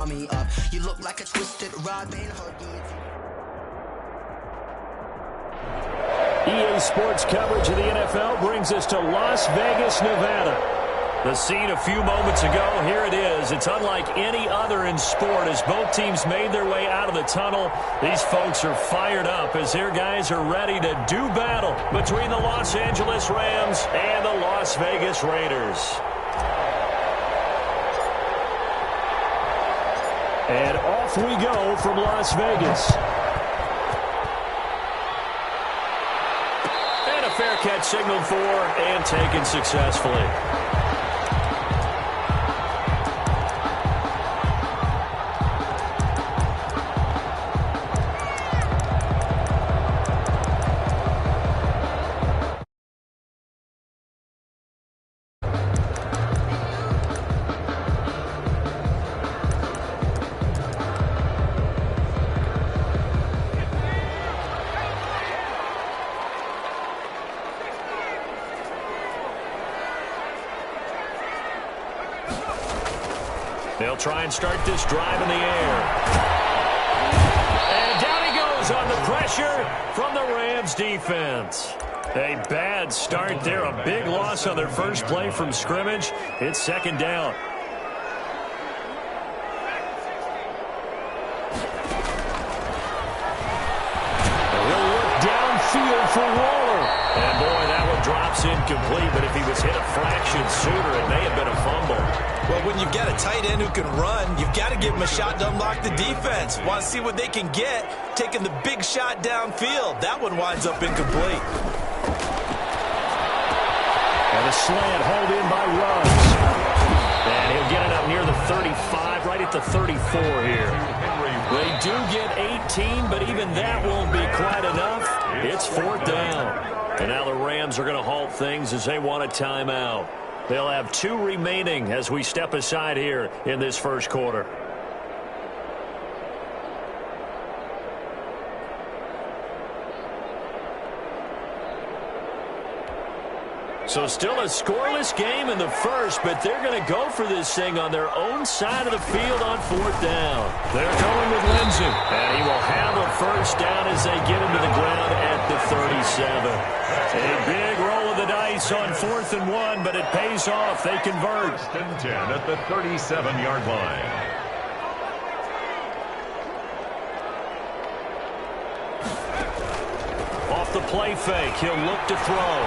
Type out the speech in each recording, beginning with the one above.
me up. You look like a twisted Robin Hood. EA Sports coverage of the NFL brings us to Las Vegas, Nevada. The scene a few moments ago, here it is. It's unlike any other in sport as both teams made their way out of the tunnel. These folks are fired up as their guys are ready to do battle between the Los Angeles Rams and the Las Vegas Raiders. And off we go from Las Vegas. And a fair catch signaled for and taken successfully. They'll try and start this drive in the air. And down he goes on the pressure from the Rams defense. A bad start there. A big loss on their first play from scrimmage. It's second down. And he'll look downfield for Waller. And boy, that one drops incomplete. But if he was hit a fraction sooner, it may have been a fumble. Well, when you've got a tight end who can run, you've got to give him a shot to unlock the defense. Want to see what they can get, taking the big shot downfield. That one winds up incomplete. And a slant hauled in by Ruggs. And he'll get it up near the 35, right at the 34 here. They do get 18, but even that won't be quite enough. It's fourth down. And now the Rams are going to halt things as they want a timeout. They'll have 2 remaining as we step aside here in this first quarter. So still a scoreless game in the first, but they're going to go for this thing on their own side of the field on fourth down. They're going with Lindsey, and he will have a first down as they get him to the ground at the 37. A big roll of the dice on 4th and 1, but it pays off. They convert. 1st and 10 at the 37-yard line. Off the play fake, he'll look to throw.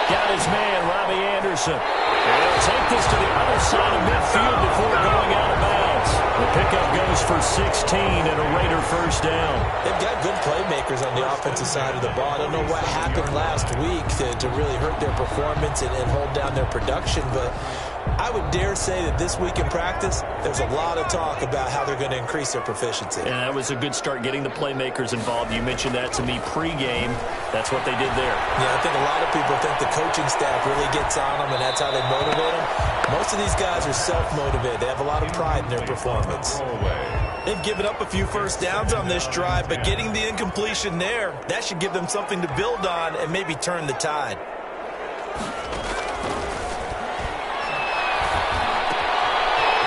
Got his man, Robbie Anderson. And he'll take this to the other side of midfield before going out of bounds. The pickup goes for 16 and a Raider first down. They've got good playmakers on the offensive side of the ball. I don't know what happened last week to really hurt their performance and hold down their production, but I would dare say that this week in practice, there's a lot of talk about how they're going to increase their proficiency. And that was a good start getting the playmakers involved. You mentioned that to me pregame. That's what they did there. Yeah, I think a lot of people think the coaching staff really gets on them, and that's how they motivate them. Most of these guys are self-motivated. They have a lot of pride in their performance. They've given up a few first downs on this drive, but getting the incompletion there, that should give them something to build on and maybe turn the tide.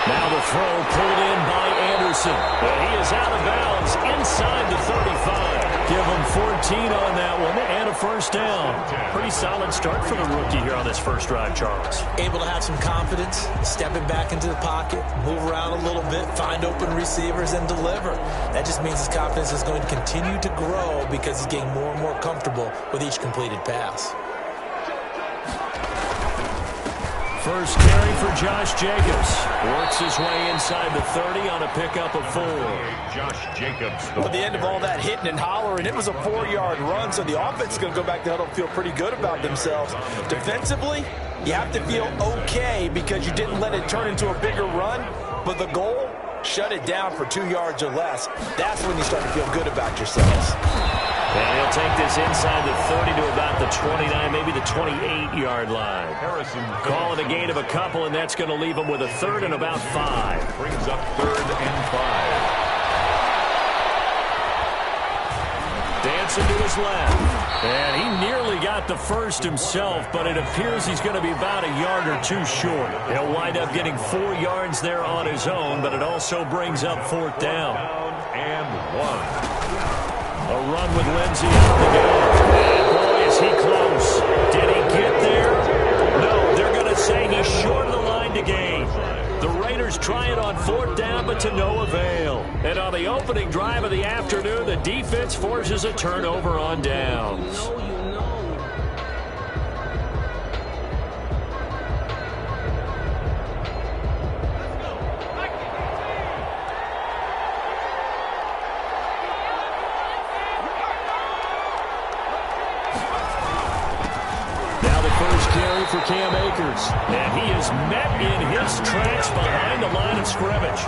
Now the throw pulled in by Anderson. But he is out of bounds inside the 35. Give him 14 on that one and a first down. Pretty solid start for the rookie here on this first drive, Charles. Able to have some confidence, stepping back into the pocket, move around a little bit, find open receivers, and deliver. That just means his confidence is going to continue to grow because he's getting more and more comfortable with each completed pass. First carry for Josh Jacobs. Works his way inside the 30 on a pickup of 4. Josh Jacobs. At the end of all that hitting and hollering, it was a 4-yard run, so the offense is going to go back to huddle and feel pretty good about themselves. Defensively, you have to feel okay because you didn't let it turn into a bigger run, but the goal, shut it down for 2 yards or less. That's when you start to feel good about yourselves. And he'll take this inside the 30 to about the 29, maybe the 28-yard line. Call it a gain of a couple, and that's going to leave him with a 3rd and about 5. Brings up 3rd and 5. Dancing to his left. And he nearly got the first himself, but it appears he's going to be about a yard or two short. He'll wind up getting 4 yards there on his own, but it also brings up 4th down. And 1. A run with Lindsey out the game. And boy, is he close. Did he get there? No, they're going to say he's short of the line to gain. The Raiders try it on 4th down, but to no avail. And on the opening drive of the afternoon, the defense forces a turnover on downs. For Cam Akers, and he is met in his tracks behind the line of scrimmage.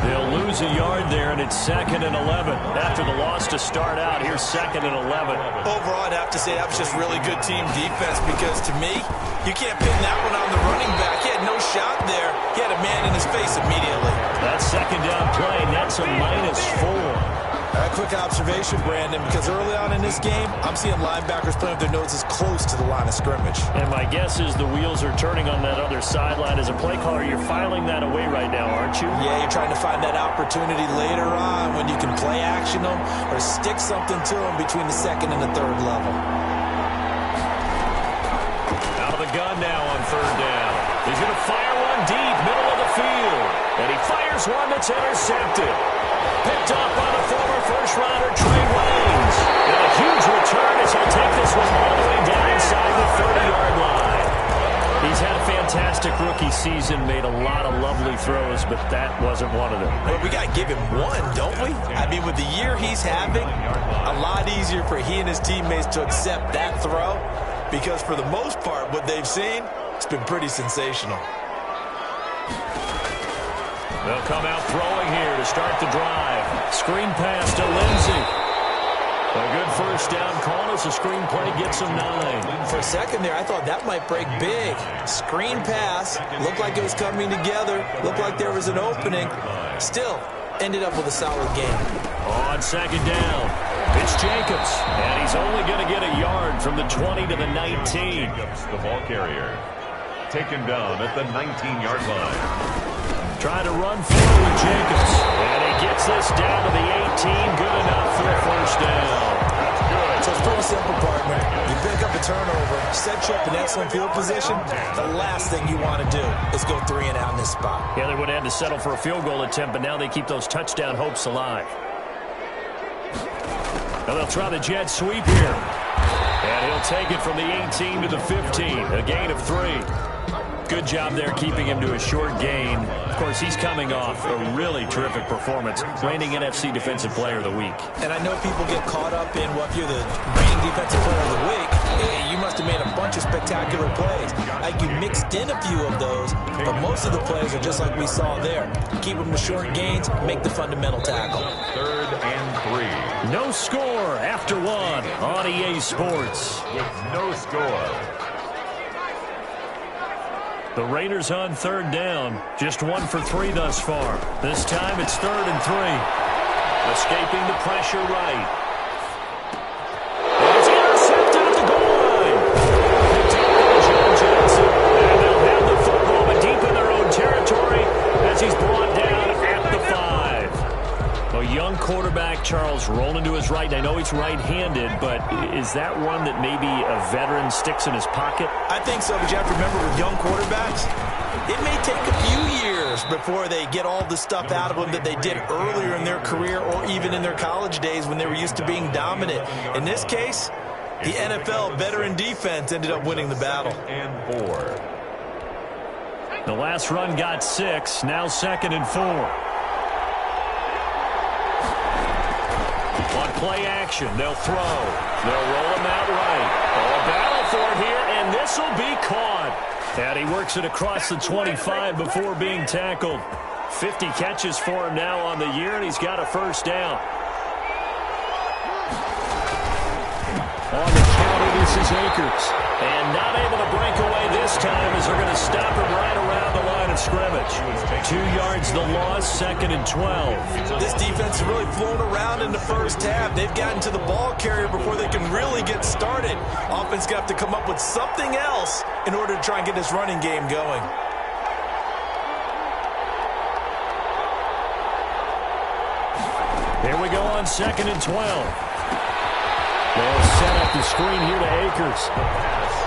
They'll lose a yard there, and it's 2nd and 11. After the loss to start out, here's 2nd and 11. Overall, I'd have to say that was just really good team defense because, to me, you can't pin that one on the running back. He had no shot there. He had a man in his face immediately. That 2nd down play, that's a -4. A quick observation, Brandon, because early on in this game, I'm seeing linebackers playing with their noses close to the line of scrimmage. And my guess is the wheels are turning on that other sideline. As a play caller, you're filing that away right now, aren't you? Yeah, you're trying to find that opportunity later on when you can play action them or stick something to them between the 2nd and the 3rd level. Out of the gun now on 3rd down. He's going to fire one deep, middle of the field. And he fires one that's intercepted. Picked up by the former first-rounder Trey Waynes. And a huge return as he'll take this one all the way down inside the 30-yard line. He's had a fantastic rookie season, made a lot of lovely throws, but that wasn't one of them. Well, we got to give him one, don't we? I mean, with the year he's having, a lot easier for he and his teammates to accept that throw because for the most part, what they've seen, it's been pretty sensational. They'll come out throwing here to start the drive. Screen pass to Lindsey. A good first down call as the screen play gets him 9. For a second there, I thought that might break big. Screen pass. Looked like it was coming together. Looked like there was an opening. Still, ended up with a solid game. On 2nd down, it's Jacobs. And he's only going to get a yard from the 20 to the 19. The ball carrier. Taken down at the 19-yard line. Trying to run through with Jacobs. And he gets this down to the 18. Good enough for a first down. That's good. So it's pretty simple, partner. You pick up a turnover, set you up in excellent field position. The last thing you want to do is go 3 and out in this spot. Yeah, they would have had to settle for a field goal attempt, but now they keep those touchdown hopes alive. Now they'll try the jet sweep here. And he'll take it from the 18 to the 15. A gain of 3. Good job there keeping him to a short gain. Of course, he's coming off a really terrific performance, reigning NFC Defensive Player of the Week. And I know people get caught up in, well, if you're the reigning Defensive Player of the Week, you must have made a bunch of spectacular plays. Like you mixed in a few of those, but most of the plays are just like we saw there. Keep them to short gains, make the fundamental tackle. 3rd and 3. No score after 1 on EA Sports. With no score. The Raiders on 3rd down. Just 1 for 3 thus far. This time it's 3rd and 3. Escaping the pressure right. And it's intercepted at the goal line. Picked up by John Johnson. And they'll have the football, but deep in their own territory as he's brought down at the 5. A young quarterback, Charles, rolling to his right. I know he's right-handed, but is that one that maybe a veteran sticks in his pocket? I think so, but you have to remember with young quarterbacks, it may take a few years before they get all the stuff out of them that they did earlier in their career or even in their college days when they were used to being dominant. In this case, the NFL veteran defense ended up winning the battle. And 4. The last run got 6, now 2nd and 4. On play action, they'll throw. They'll roll him out right. A battle for it here, and this will be caught. And he works it across the 25 before being tackled. 50 catches for him now on the year, and he's got a first down. On the counter, this is Akers. And not able to break away this time as they're going to stop him right around the line of scrimmage. 2 yards the loss, 2nd and 12. This defense has really flown around in the first half. They've gotten to the ball carrier before they can really get started. Offense got to come up with something else in order to try and get this running game going. Here we go on 2nd and 12. They'll set up the screen here to Akers.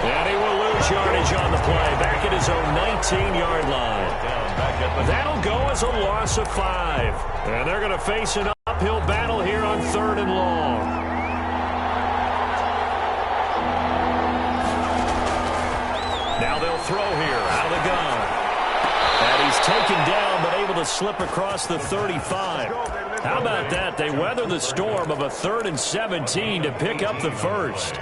And he will lose yardage on the play. Back at his own 19-yard line. That'll go as a loss of 5. And they're going to face an uphill battle here on 3rd and long. Now they'll throw here out of the gun. And he's taken down but able to slip across the 35. How about that? They weather the storm of a 3rd and 17 to pick up the first.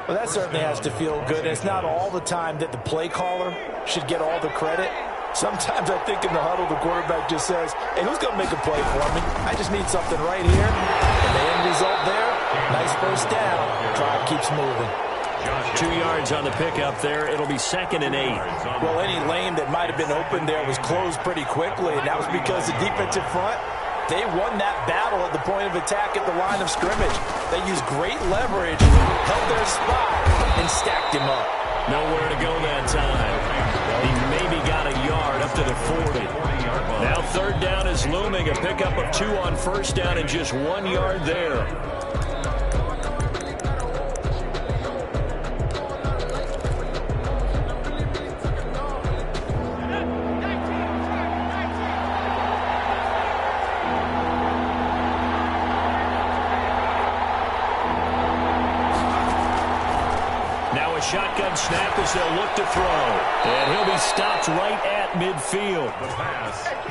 Well, that certainly has to feel good. It's not all the time that the play caller should get all the credit. Sometimes I think in the huddle, the quarterback just says, hey, who's going to make a play for me? I just need something right here. And the end result there, nice first down. Drive keeps moving. 2 yards on the pickup there. It'll be 2nd and 8. Well, any lane that might have been open there was closed pretty quickly, and that was because the defensive front, they won that battle at the point of attack at the line of scrimmage. They used great leverage, held their spot, and stacked him up. Nowhere to go that time. He maybe got a yard up to the 40. Now 3rd down is looming. A pickup of 2 on 1st down and just 1 yard there. Shotgun snap as they'll look to throw. And he'll be stopped right at midfield.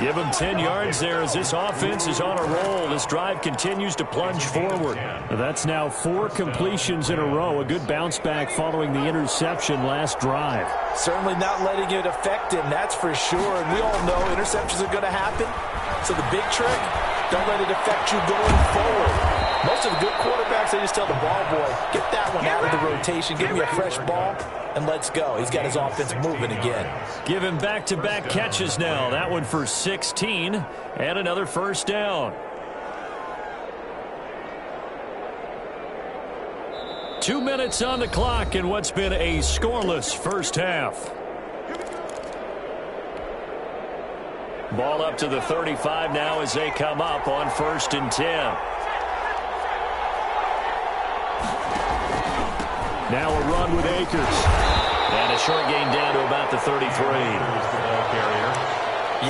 Give him 10 yards there as this offense is on a roll. This drive continues to plunge forward. That's now 4 completions in a row. A good bounce back following the interception last drive. Certainly not letting it affect him, that's for sure. And we all know interceptions are going to happen. So the big trick, don't let it affect you going forward. Most of the good quarterbacks, they just tell the ball boy, get that one out of the rotation, give me a fresh ball, and let's go. He's got his offense moving again. Give him back-to-back catches now. That one for 16 and another first down. 2 minutes on the clock in what's been a scoreless first half. Ball up to the 35 now as they come up on 1st and 10. Now a run with Akers. And a short gain down to about the 33.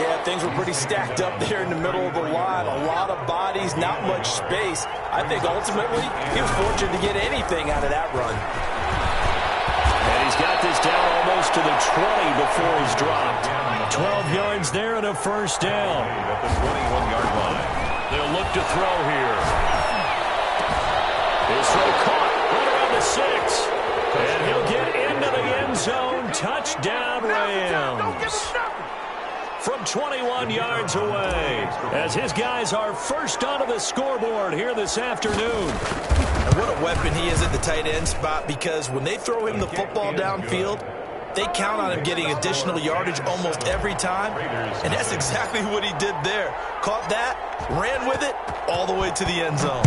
Yeah, things were pretty stacked up there in the middle of the line. A lot of bodies, not much space. I think ultimately he was fortunate to get anything out of that run. And he's got this down almost to the 20 before he's dropped. 12 yards there and a first down. At the 21-yard line. They'll look to throw here. His throw caught right around the 6. And he'll get into the end zone. Touchdown, Rams. From 21 yards away, as his guys are first onto the scoreboard here this afternoon. And what a weapon he is at the tight end spot, because when they throw him the football downfield, they count on him getting additional yardage almost every time. And that's exactly what he did there. Caught that, ran with it, all the way to the end zone.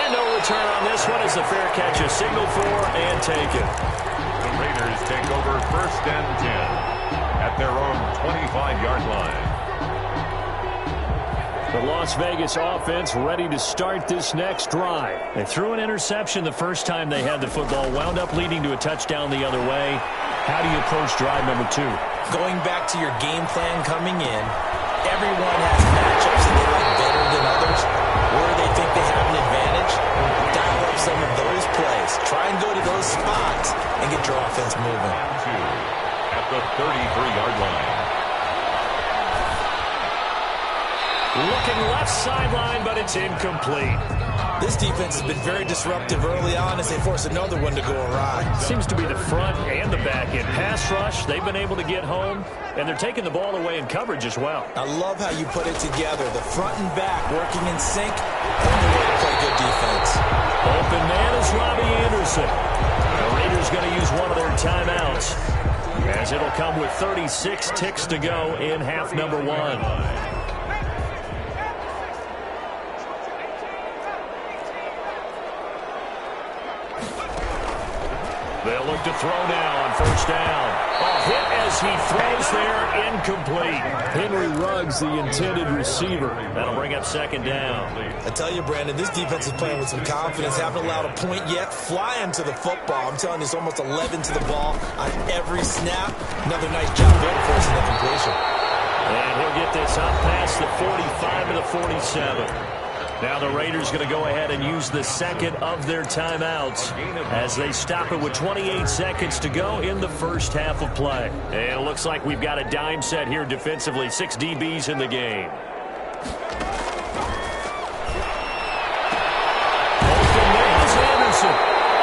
And no return on this one as the fair catch is signaled for and taken. The Raiders take over 1st and 10 at their own 25-yard line. The Las Vegas offense ready to start this next drive. They threw an interception the first time they had the football, wound up leading to a touchdown the other way. How do you approach drive number 2? Going back to your game plan coming in, everyone has matchups that they like better than others, where they think they have an advantage. Dial up some of those plays. Try and go to those spots and get your offense moving. At the 33-yard line. Looking left sideline, but it's incomplete. This defense has been very disruptive early on as they force another one to go awry. Seems to be the front and the back end. Pass rush, they've been able to get home, and they're taking the ball away in coverage as well. I love how you put it together. The front and back working in sync. Only way to play good defense. Open man is Robbie Anderson. The Raiders going to use one of their timeouts. come with 36 ticks to go in half number one. They'll look to throw now on first down. A hit as he throws there, incomplete. Henry Ruggs, the intended receiver. That'll bring up second down. I tell you, Brandon, this defense is playing with some confidence. Haven't allowed a point yet. Flying to the football. I'm telling you, it's almost 11 to the ball on every snap. Another nice job there forcing the completion. And he'll get this up past the 45 to the 47. Now the Raiders going to go ahead and use the second of their timeouts as they stop it with 28 seconds to go in the first half of play. And it looks like we've got a dime set here defensively. 6 DBs in the game. Open there is Anderson.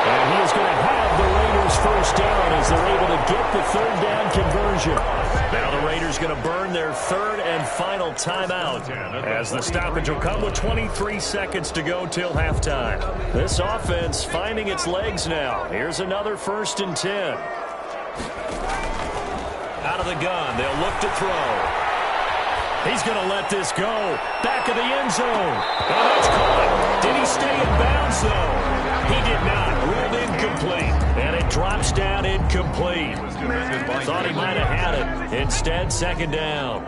And he is going to have the Raiders first down as they're able to get the third down conversion. Now the Raiders going to burn their third and final timeout as the stoppage will come with 23 seconds to go till halftime. This offense finding its legs now. Here's another 1st and 10. Out of the gun, they'll look to throw. He's going to let this go. Back of the end zone. And that's caught. Did he stay in bounds, though? He did not. Ruled incomplete. And it drops down incomplete. Thought he might have had it. Instead, second down.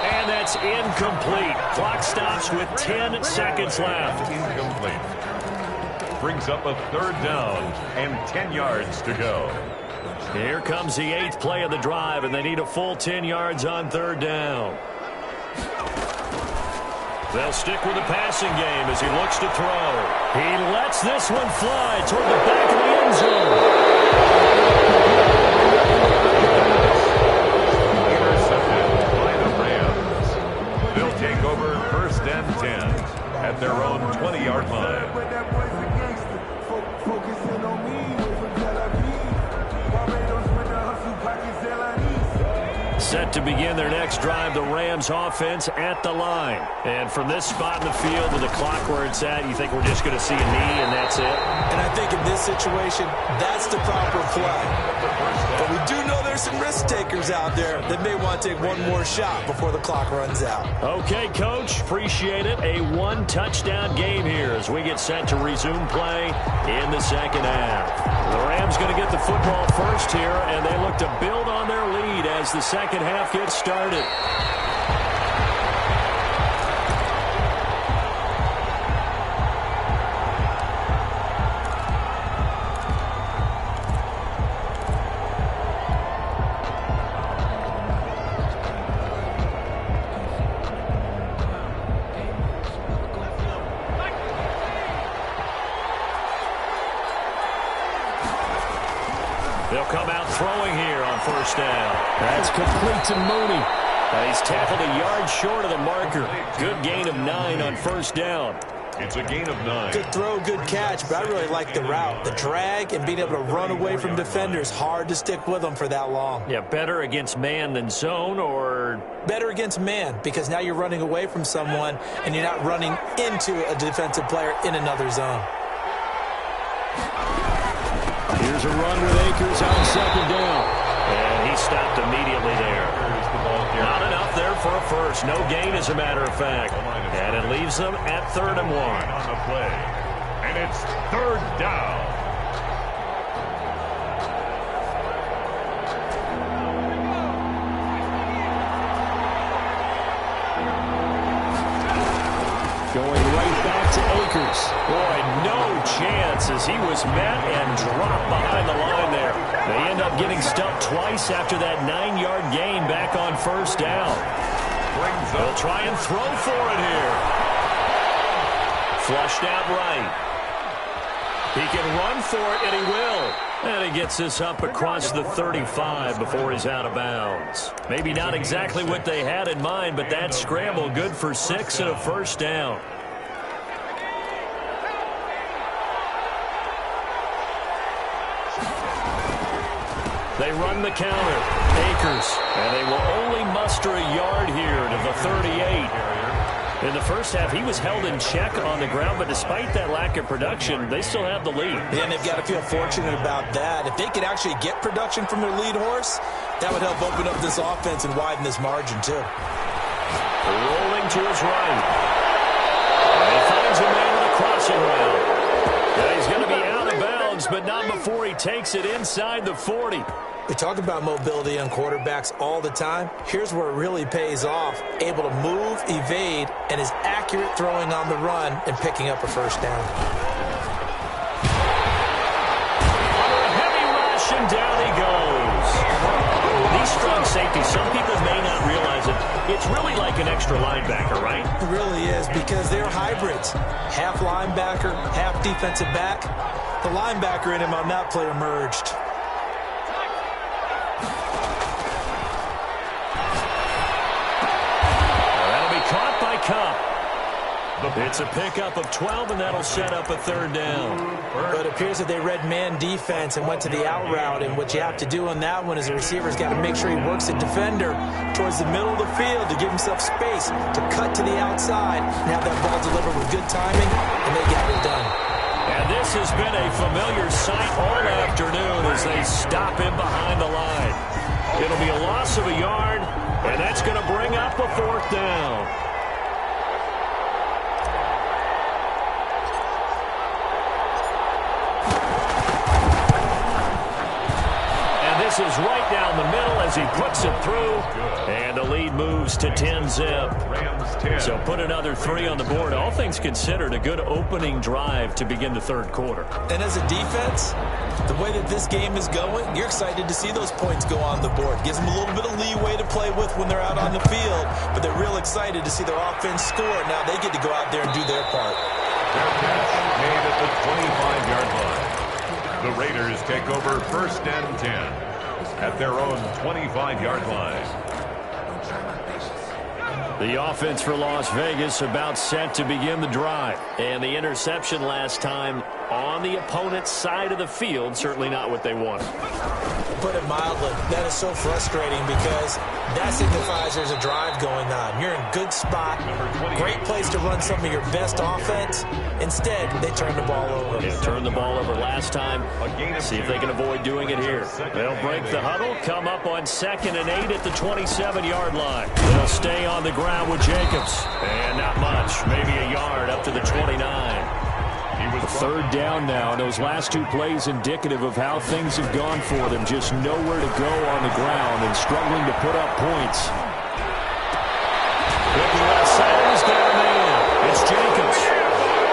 And that's incomplete. Clock stops with 10 seconds left. Incomplete. Brings up a third down and 10 yards to go. Here comes the 8th play of the drive, and they need a full 10 yards on third down. They'll stick with the passing game as he looks to throw. He lets this one fly toward the back of the end zone. Intercepted by the Rams. They'll take over 1st and 10 at their own 20-yard line. Set to begin their next drive, the Rams offense at the line. And from this spot in the field with the clock where it's at, you think we're just going to see a knee and that's it? And I think in this situation, that's the proper play. But we do know there's some risk takers out there that may want to take one more shot before the clock runs out. Okay, Coach, appreciate it. A 1-touchdown game here as we get set to resume play in the second half. The Rams going to get the football first here, and they look to build on their lead as the second half gets started. They'll come out throwing here on first down. That's complete to Mooney. He's tackled a yard short of the marker. Good gain of 9 on first down. It's a gain of 9. Good throw, good catch, but I really like the route. The drag and being able to run away from defenders. Hard to stick with them for that long. Yeah, better against man than zone, or? Better against man, because now you're running away from someone and you're not running into a defensive player in another zone. Here's a run with Akers on second down. And he stopped immediately there. Not enough there for a first. No gain, as a matter of fact. And it leaves them at 3rd and 1. On the play. And it's 3rd down. Going right back to Akers. Boy, no chance as he was met and dropped behind the line there. They end up getting stuck twice after that 9-yard gain back on first down. They'll try and throw for it here. Flushed out right. He can run for it, and he will. And he gets this up across the 35 before he's out of bounds. Maybe not exactly what they had in mind, but that scramble good for 6 and a first down. They run the counter. Akers. And they will only muster a yard here to the 38. In the first half, he was held in check on the ground, but despite that lack of production, they still have the lead. And they've got to feel fortunate about that. If they could actually get production from their lead horse, that would help open up this offense and widen this margin, too. Rolling to his right. And he finds a man on a crossing route. And he's going to be out of bounds, but not before he takes it inside the 40. We talk about mobility on quarterbacks all the time. Here's where it really pays off. Able to move, evade, and is accurate throwing on the run and picking up a first down. Under a heavy rush, and down he goes. These strong safeties, some people may not realize it. It's really like an extra linebacker, right? It really is, because they're hybrids. Half linebacker, half defensive back. The linebacker in him on that play emerged. Cup. It's a pickup of 12, and that'll set up a third down. But it appears that they read man defense and went to the out route, and what you have to do on that one is the receiver's got to make sure he works the defender towards the middle of the field to give himself space to cut to the outside and have that ball delivered with good timing, and they got it done. And this has been a familiar sight all afternoon as they stop him behind the line. It'll be a loss of a yard, and that's going to bring up a fourth down. This is right down the middle as he puts it through, and the lead moves to 10-zip. So put another 3 on the board. All things considered, a good opening drive to begin the third quarter. And as a defense, the way that this game is going, you're excited to see those points go on the board. Gives them a little bit of leeway to play with when they're out on the field, but they're real excited to see their offense score. Now they get to go out there and do their part. Their catch made at the 25-yard line. The Raiders take over first and 10. At their own 25-yard line. The offense for Las Vegas about set to begin the drive. And the interception last time on the opponent's side of the field, certainly not what they wanted. Put it mildly, that is so frustrating because that signifies there's a drive going on. You're in a good spot, great place to run some of your best offense. Instead, they turn the ball over. Yeah, turned the ball over last time. See if they can avoid doing it here. They'll break the huddle, come up on 2nd and 8 at the 27-yard line. They'll stay on the ground with Jacobs. And not much, maybe a yard up to the 29. Third down now, and those last 2 plays indicative of how things have gone for them. Just nowhere to go on the ground and struggling to put up points. Looking outside, he's got a man. It's Jacobs.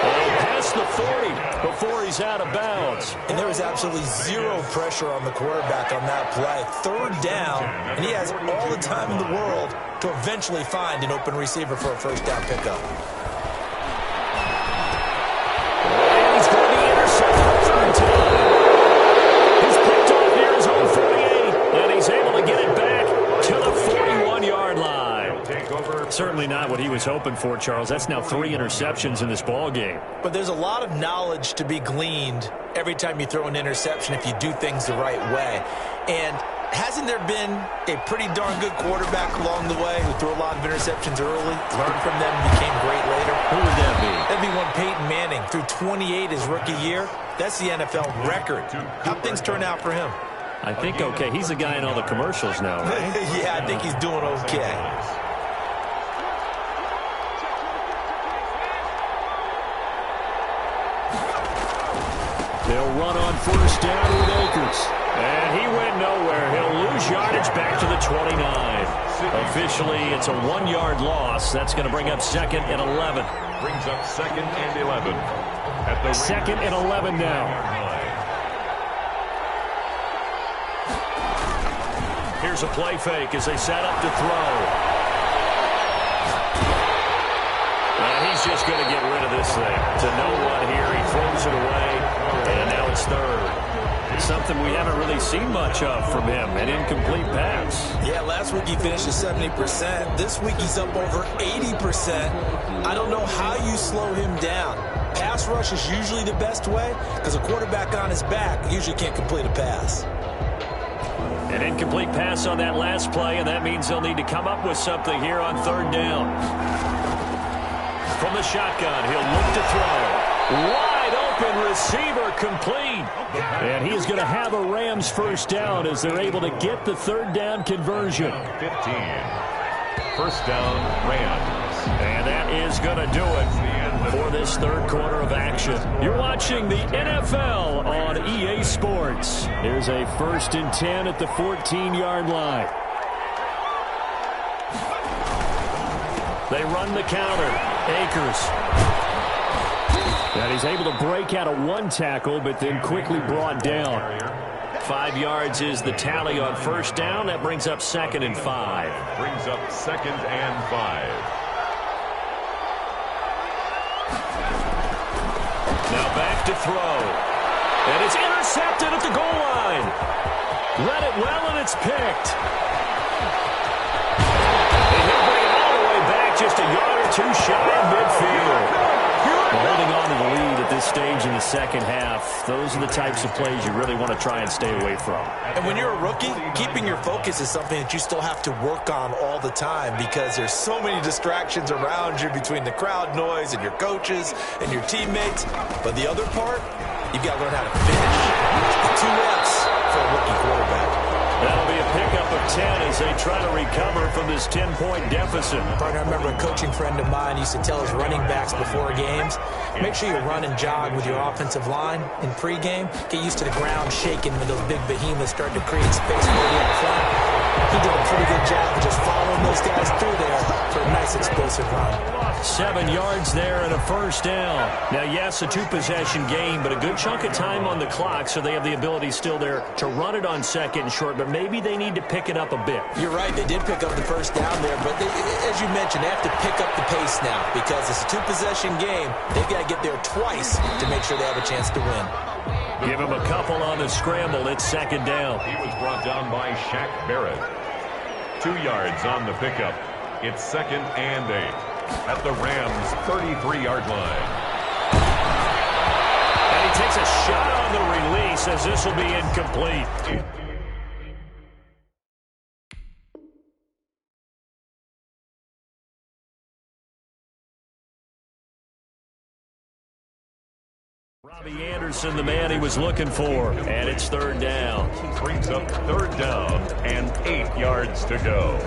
And past the 40 before he's out of bounds. And there was absolutely zero pressure on the quarterback on that play. Third down, and he has all the time in the world to eventually find an open receiver for a first down pickup. He's picked off near his own 48, and he's able to get it back to the 41-yard line. Certainly not what he was hoping for, Charles. That's now 3 interceptions in this ball game. But there's a lot of knowledge to be gleaned every time you throw an interception if you do things the right way. And hasn't there been a pretty darn good quarterback along the way who threw a lot of interceptions early, learned from them, and became great later? Who would that be? That'd be one Peyton Manning. Threw 28 his rookie year. That's the NFL record. How'd things turn out for him? I think okay. He's a guy in all the commercials now, right? Yeah, I think he's doing okay. They'll run on first down with Akers. And he went nowhere. He'll lose yardage back to the 29. Officially, it's a 1-yard loss. That's going to bring up 2nd and 11. Brings up 2nd and 11. At the 2nd and 11 now. Here's a play fake as they set up to throw. And he's just going to get rid of this thing. To no one here. He throws it away. And now it's 3rd. Something we haven't really seen much of from him, an incomplete pass. Yeah, last week he finished at 70%. This week he's up over 80%. I don't know how you slow him down. Pass rush is usually the best way because a quarterback on his back usually can't complete a pass. An incomplete pass on that last play, and that means they'll need to come up with something here on third down. From the shotgun, he'll look to throw. Wide open receiver, complete. And he's going to have a Rams first down as they're able to get the third down conversion. 15. First down, Rams. And that is going to do it for this third quarter of action. You're watching the NFL on EA Sports. Here's a 1st and 10 at the 14-yard line. They run the counter. Akers. And he's able to break out of one tackle, but then quickly brought down. 5 yards is the tally on first down. That brings up 2nd and 5. Brings up 2nd and 5. Now back to throw. And it's intercepted at the goal line. Read it well, and it's picked. And he'll bring it all the way back, just a yard or two shy of midfield. Well, holding on to the lead at this stage in the second half, those are the types of plays you really want to try and stay away from. And when you're a rookie, keeping your focus is something that you still have to work on all the time because there's so many distractions around you between the crowd noise and your coaches and your teammates. But the other part, you've got to learn how to finish. 2 Fs for a rookie quarterback. That'll be a pickup of 10 as they try to recover from this 10-point deficit. Partner, I remember a coaching friend of mine used to tell his running backs before games, make sure you run and jog with your offensive line in pregame. Get used to the ground shaking when those big behemoths start to create space for you up front. He did a pretty good job of just following those guys through there for a nice explosive run. 7 yards there and a first down. Now, yes, a 2-possession game, but a good chunk of time on the clock, so they have the ability still there to run it on 2nd and short, but maybe they need to pick it up a bit. You're right. They did pick up the first down there, but as you mentioned, they have to pick up the pace now because it's a 2-possession game. They've got to get there twice to make sure they have a chance to win. Give him a couple on the scramble. It's 2nd down. He was brought down by Shaq Barrett. 2 yards on the pickup. It's 2nd and 8 at the Rams' 33-yard line. And he takes a shot on the release as this will be incomplete. Robbie Anderson, the man he was looking for, and it's 3rd down. Brings up 3rd down and 8 yards to go.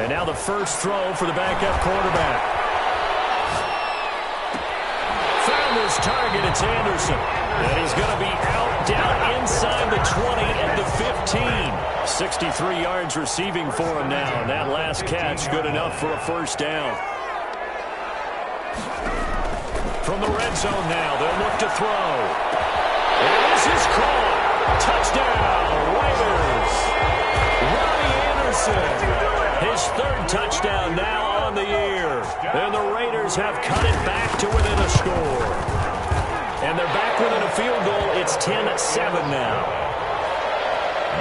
And now the first throw for the backup quarterback. Found his target, it's Anderson. And he's going to be out, down inside the 20 at the 15. 63 yards receiving for him now. And that last catch, good enough for a first down. From the red zone now, they'll look to throw. And this is caught. Touchdown, Raiders. Robbie Anderson. His 3rd touchdown now on the year. And the Raiders have cut it back to within a score. And they're back within a field goal. It's 10-7 now.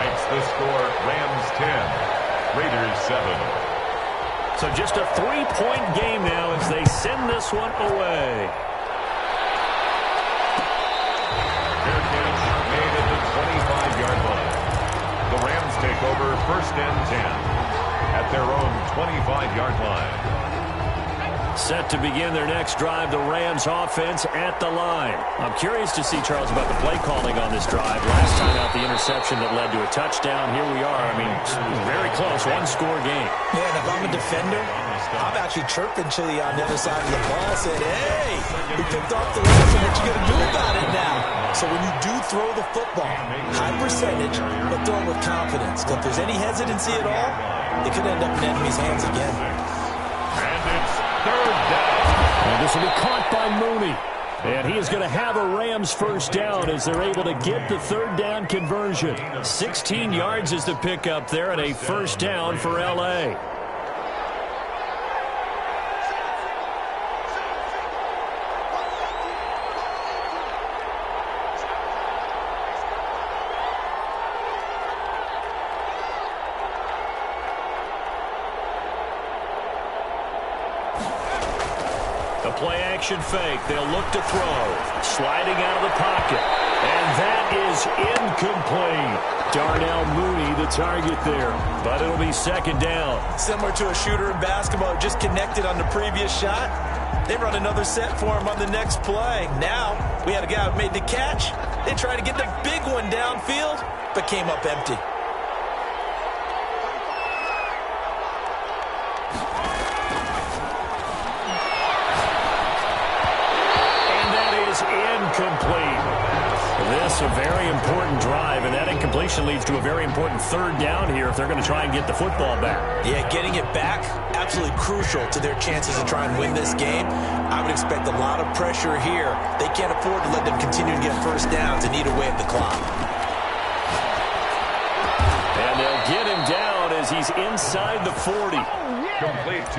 Makes the score Rams 10, Raiders 7. So just a 3-point game now as they send this one away. Fair catch made at the 25-yard line. The Rams take over 1st and 10. At their own 25-yard line. Set to begin their next drive, the Rams offense at the line. I'm curious to see, Charles, about the play calling on this drive. Last time out, the interception that led to a touchdown. Here we are. I mean, very close, 1-score game. Yeah, and if I'm a defender, I'm actually chirping Chili on the other side of the ball, saying, hey, we picked off the Rams, and what you going to do about it now? So when you do throw the football, high percentage, but throw it with confidence. Because if there's any hesitancy at all, it could end up in enemy's hands again. And it's 3rd down. And this will be caught by Mooney. And he is going to have a Rams first down as they're able to get the 3rd down conversion. 16 yards is the pickup there and a first down for L.A. A play-action fake. They'll look to throw. Sliding out of the pocket. And that is incomplete. Darnell Mooney, the target there. But it'll be second down. Similar to a shooter in basketball, just connected on the previous shot. They run another set for him on the next play. Now, we had a guy who made the catch. They tried to get the big one downfield, but came up empty. Incomplete. This a very important drive, and that incompletion leads to a very important third down here if they're going to try and get the football back. Yeah, getting it back, absolutely crucial to their chances to try and win this game. I would expect a lot of pressure here. They can't afford to let them continue to get first downs and eat away at the clock. And they'll get him down as he's inside the 40.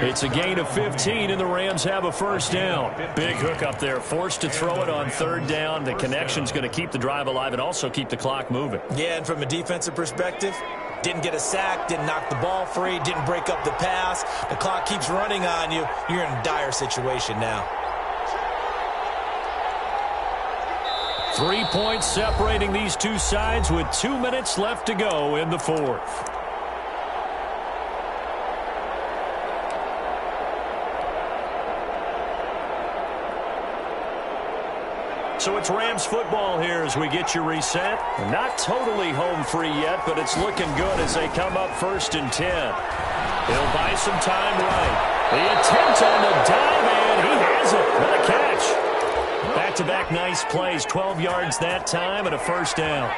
It's a gain of 15, and the Rams have a first down. Big hook up there, forced to throw it on third down. The connection's going to keep the drive alive and also keep the clock moving. Yeah, and from a defensive perspective, didn't get a sack, didn't knock the ball free, didn't break up the pass. The clock keeps running on you. You're in a dire situation now. 3 points separating these two sides with 2 minutes left to go in the fourth. So it's Rams football here as we get you reset. Not totally home free yet, but it's looking good as they come up 1st and 10. He'll buy some time right. The attempt on the dive, and he has it. What a catch. Back-to-back nice plays, 12 yards that time and a first down.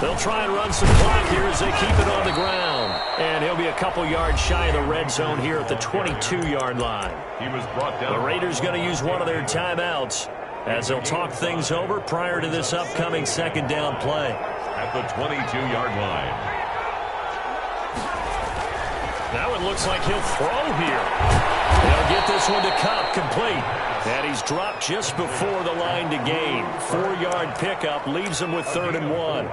They'll try and run some clock here as they keep it on the ground. And he'll be a couple yards shy of the red zone here at the 22-yard line. He was brought down. The Raiders going to use one of their timeouts as they'll talk things over prior to this upcoming second down play. At the 22-yard line. Now it looks like he'll throw here. They'll get this one to Cup, complete. And he's dropped just before the line to gain. 4-yard pickup leaves him with 3rd and 1.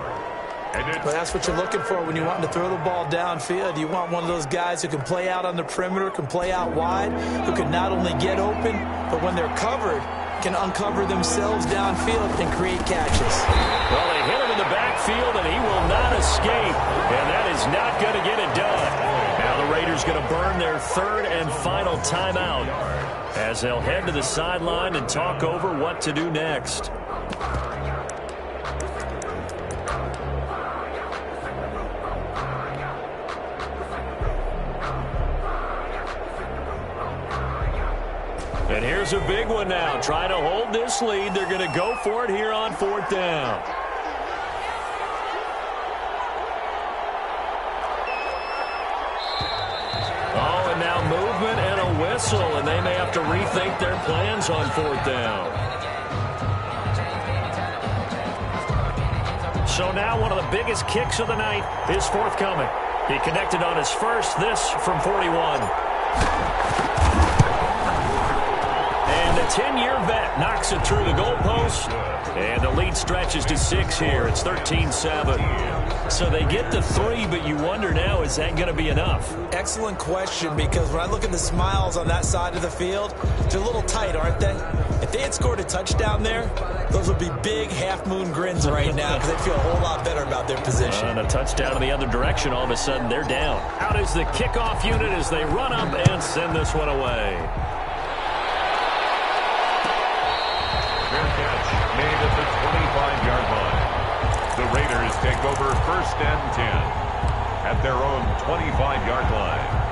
Well, that's what you're looking for when you want to throw the ball downfield. You want one of those guys who can play out on the perimeter, can play out wide, who can not only get open, but when they're covered, can uncover themselves downfield and create catches. Well, they hit him in the backfield, and he will not escape. And that is not going to get it done. Now the Raiders going to burn their 3rd and final timeout as they'll head to the sideline and talk over what to do next. And here's a big one now. Trying to hold this lead. They're going to go for it here on 4th down. Oh, and now movement and a whistle, and they may have to rethink their plans on 4th down. So now one of the biggest kicks of the night is forthcoming. He connected on his first, this from 41. And the 10-year vet knocks it through the goalpost. And the lead stretches to 6 here. It's 13-7. So they get to 3, but you wonder now, is that going to be enough? Excellent question, because when I look at the smiles on that side of the field, they're a little tight, aren't they? If they had scored a touchdown there, those would be big half-moon grins right now because they'd feel a whole lot better about their position. And a touchdown in the other direction, all of a sudden they're down. Out is the kickoff unit as they run up and send this one away. Fair catch made at the 25-yard line. The Raiders take over 1st and 10 at their own 25-yard line.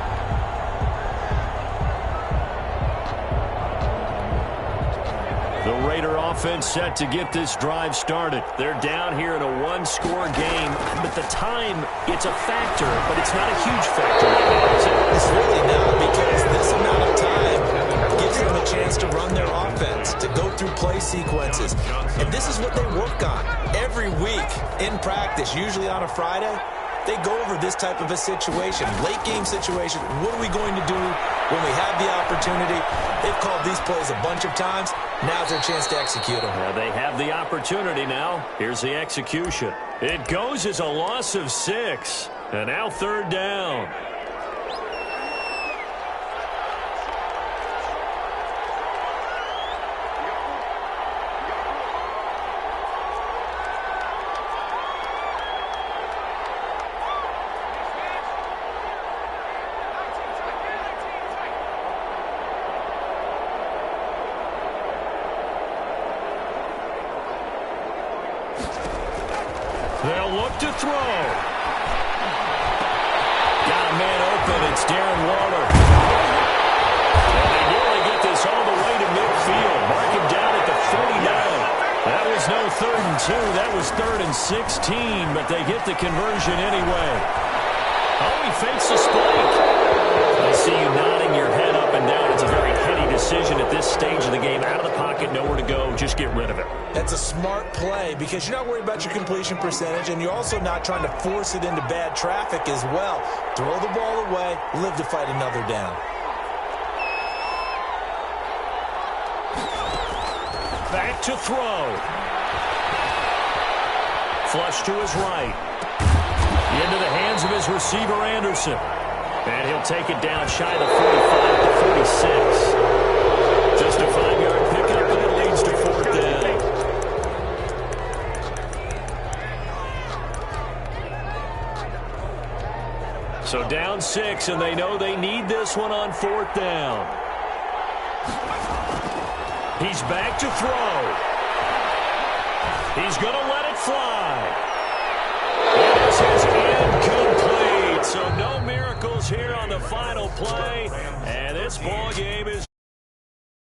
The Raider offense set to get this drive started. They're down here in a one-score game, but the time, it's a factor, but it's not a huge factor right now, is it? It's really not, because this amount of time gives them a chance to run their offense, to go through play sequences. And this is what they work on every week in practice, usually on a Friday. They go over this type of a situation, late game situation. What are we going to do when we have the opportunity? They've called these plays a bunch of times. Now's their chance to execute them. They have the opportunity now. Here's the execution. It goes as a loss of 6. And now 3rd down. They'll look to throw. Got a man open. It's Darren Waller. And they nearly get this all the way to midfield. Mark him down at the 49. That was no 3rd and 2. That was 3rd and 16, but they get the conversion anyway. Oh, he fakes the spike. I see you nodding your head up and down. It's a very heady decision at this stage of the game. Out of the pocket, nowhere to go. Just get rid of it. That's a smart play because you're not worried about your completion percentage, and you're also not trying to force it into bad traffic as well. Throw the ball away, live to fight another down. Back to throw. Flush to his right. Into the hands of his receiver, Anderson. And he'll take it down shy of the 45 to 46. Just a 5-yard pickup, and it leads to 4th down. So down 6, and they know they need this one on 4th down. He's back to throw. He's going to let it fly. This is incomplete. So no miracles here on the final play. And this ball game is